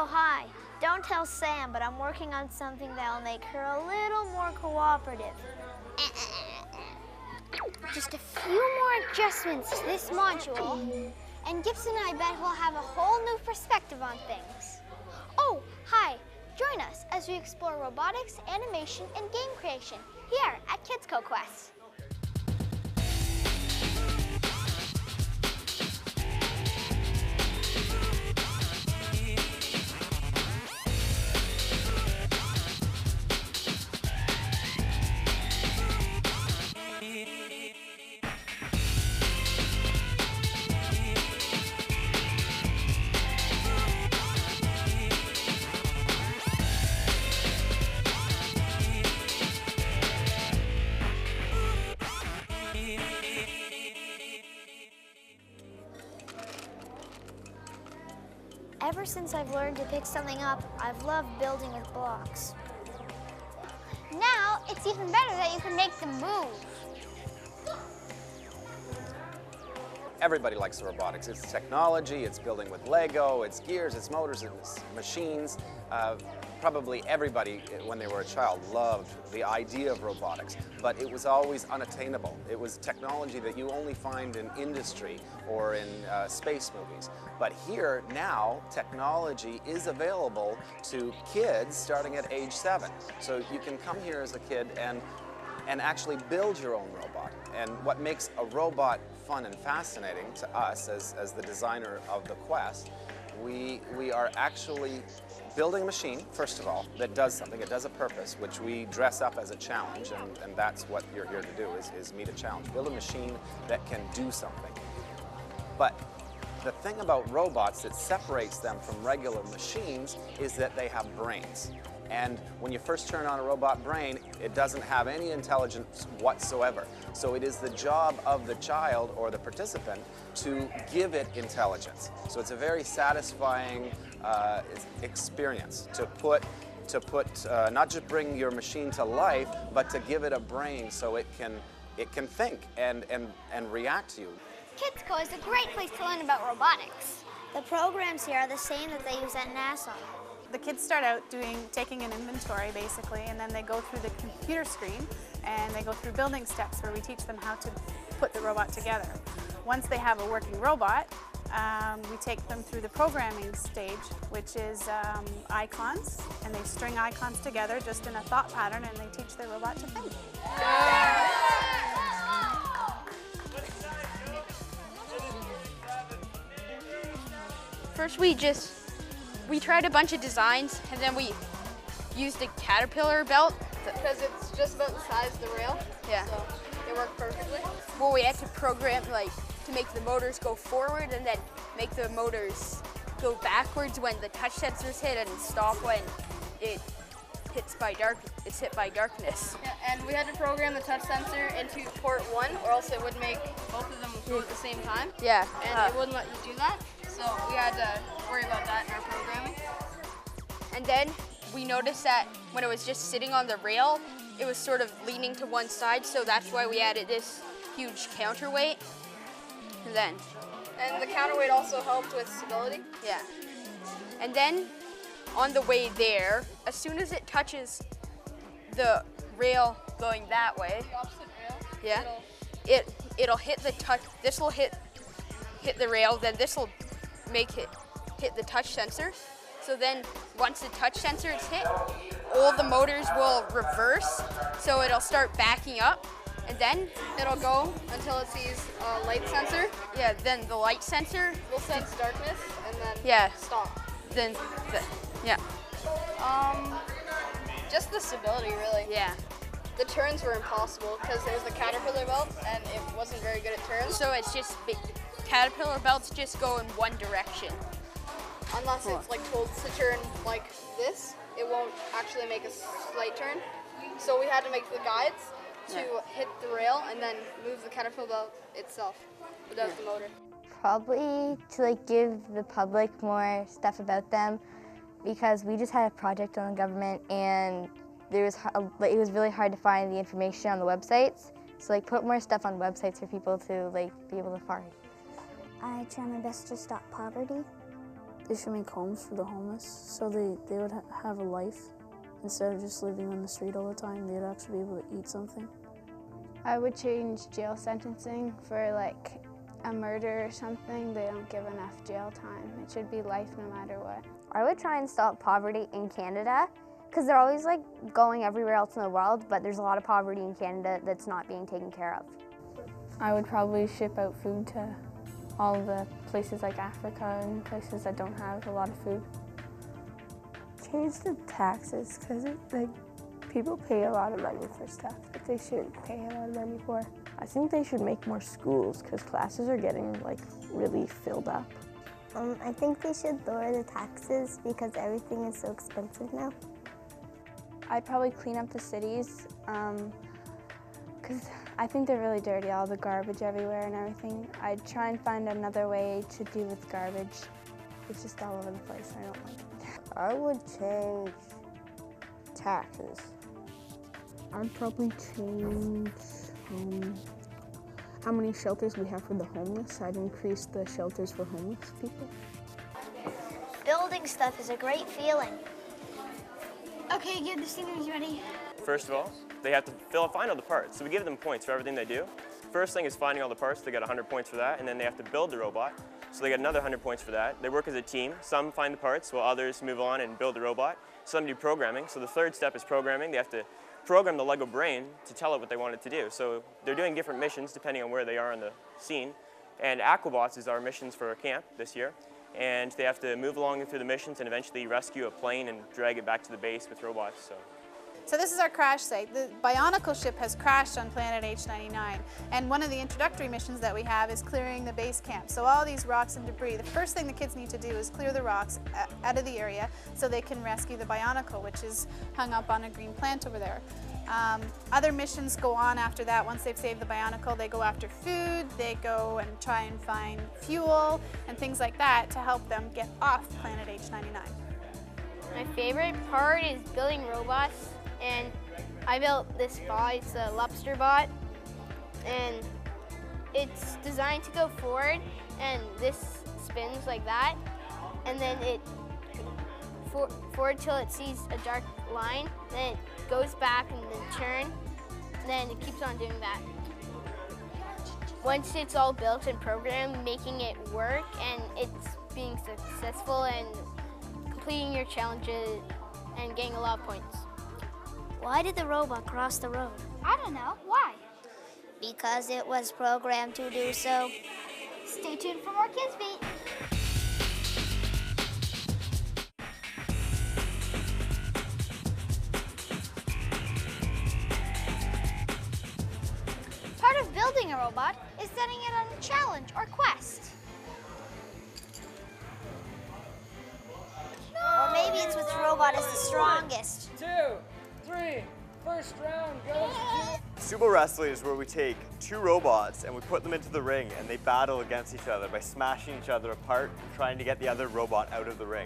Oh, hi. Don't tell Sam, but I'm working on something that'll make her a little more cooperative. Just a few more adjustments to this module, and Gibson and I bet we'll have a whole new perspective on things. Oh, hi. Join us as we explore robotics, animation, and game creation here at KidsCo Quest. Ever since I've learned to pick something up, I've loved building with blocks. Now, it's even better that you can make them move. Everybody likes the robotics. It's technology, it's building with Lego, it's gears, it's motors, it's machines. Probably everybody, when they were a child, loved the idea of robotics, but it was always unattainable. It was technology that you only find in industry or in space movies. But here, now, technology is available to kids starting at age 7. So you can come here as a kid and actually build your own robot. And what makes a robot fun and fascinating to us as the designer of the Quest, we are actually building a machine, first of all, that does something. It does a purpose, which we dress up as a challenge, and that's what you're here to do, is meet a challenge. Build a machine that can do something. But the thing about robots that separates them from regular machines is that they have brains. And when you first turn on a robot brain, it doesn't have any intelligence whatsoever. So it is the job of the child or the participant to give it intelligence. So it's a very satisfying experience to put not just bring your machine to life, but to give it a brain so it can think and react to you. KidsCo is a great place to learn about robotics. The programs here are the same that they use at NASA. The kids start out taking an inventory basically, and then they go through the computer screen and they go through building steps where we teach them how to put the robot together. Once they have a working robot, we take them through the programming stage, which is icons, and they string icons together just in a thought pattern, and they teach their robot to think. First we tried a bunch of designs, and then we used a caterpillar belt. Because it's just about the size of the rail. Yeah. So it worked perfectly. Well, we had to program to make the motors go forward and then make the motors go backwards when the touch sensors hit and stop when it's hit by darkness. Yeah, and we had to program the touch sensor into port 1, or else it would make both of them go at the same time. Yeah. And it wouldn't let you do that. So we had to worry about that in our programming. And then we noticed that when it was just sitting on the rail, it was sort of leaning to one side, so that's why we added this huge counterweight. And the counterweight also helped with stability. Yeah. And then on the way there, as soon as it touches the rail going that way, The opposite rail. yeah, it'll hit the touch. This will hit the rail. Then this will make it hit the touch sensor. So then once the touch sensor is hit, all the motors will reverse. So it'll start backing up, and then It'll go until it sees a light sensor. yeah, then the light sensor Will sense darkness and then Yeah. stop. yeah. Just the stability, really. Yeah. The turns were impossible because it was the caterpillar belt and it wasn't very good at turns. So it's just caterpillar belts just go in one direction. Unless it's like told to turn like this, it won't actually make a slight turn. So we had to make the guides to hit the rail and then move the caterpillar belt itself without the motor. Probably to give the public more stuff about them, because we just had a project on the government and it was really hard to find the information on the websites. So put more stuff on websites for people to be able to find. I try my best to stop poverty. They should make homes for the homeless so they would have a life. Instead of just living on the street all the time, they'd actually be able to eat something. I would change jail sentencing for like a murder or something. They don't give enough jail time. It should be life no matter what. I would try and stop poverty in Canada because they're always like going everywhere else in the world, but there's a lot of poverty in Canada that's not being taken care of. I would probably ship out food to all the places like Africa and places that don't have a lot of food. Change the taxes because like people pay a lot of money for stuff that they shouldn't pay a lot of money for. I think they should make more schools because classes are getting like really filled up. I think they should lower the taxes because everything is so expensive now. I'd probably clean up the cities because I think they're really dirty, all the garbage everywhere and everything. I'd try and find another way to deal with garbage. It's just all over the place and I don't like it. I would change taxes. I'd probably change how many shelters we have for the homeless. I'd increase the shelters for homeless people. Building stuff is a great feeling. Okay, get the singers ready. First of all, they have to find all the parts. So we give them points for everything they do. First thing is finding all the parts. They get 100 points for that, and then they have to build the robot. So they get another 100 points for that. They work as a team. Some find the parts while others move on and build the robot. Some do programming. So the third step is programming. They have to program the Lego brain to tell it what they want it to do. So they're doing different missions depending on where they are in the scene. And Aquabots is our missions for our camp this year. And they have to move along through the missions and eventually rescue a plane and drag it back to the base with robots. So this is our crash site. The Bionicle ship has crashed on planet H99, and one of the introductory missions that we have is clearing the base camp. So all these rocks and debris, the first thing the kids need to do is clear the rocks out of the area so they can rescue the Bionicle, which is hung up on a green plant over there. Other missions go on after that. Once they've saved the Bionicle, they go after food, they go and try and find fuel and things like that to help them get off planet H99. My favorite part is building robots, and I built this bot. It's a lobster bot, and it's designed to go forward, and this spins like that, and then it forward till it sees a dark line, then it goes back and then turn, and then it keeps on doing that. Once it's all built and programmed, making it work and it's being successful and completing your challenges and getting a lot of points. Why did the robot cross the road? I don't know. Why? Because it was programmed to do so. Stay tuned for more KidsBeat. Part of building a robot is setting it on a challenge or quest. Or maybe it's which robot is the strongest. 1, 2, 3, first round goes to... Sumo wrestling is where we take two robots and we put them into the ring and they battle against each other by smashing each other apart and trying to get the other robot out of the ring.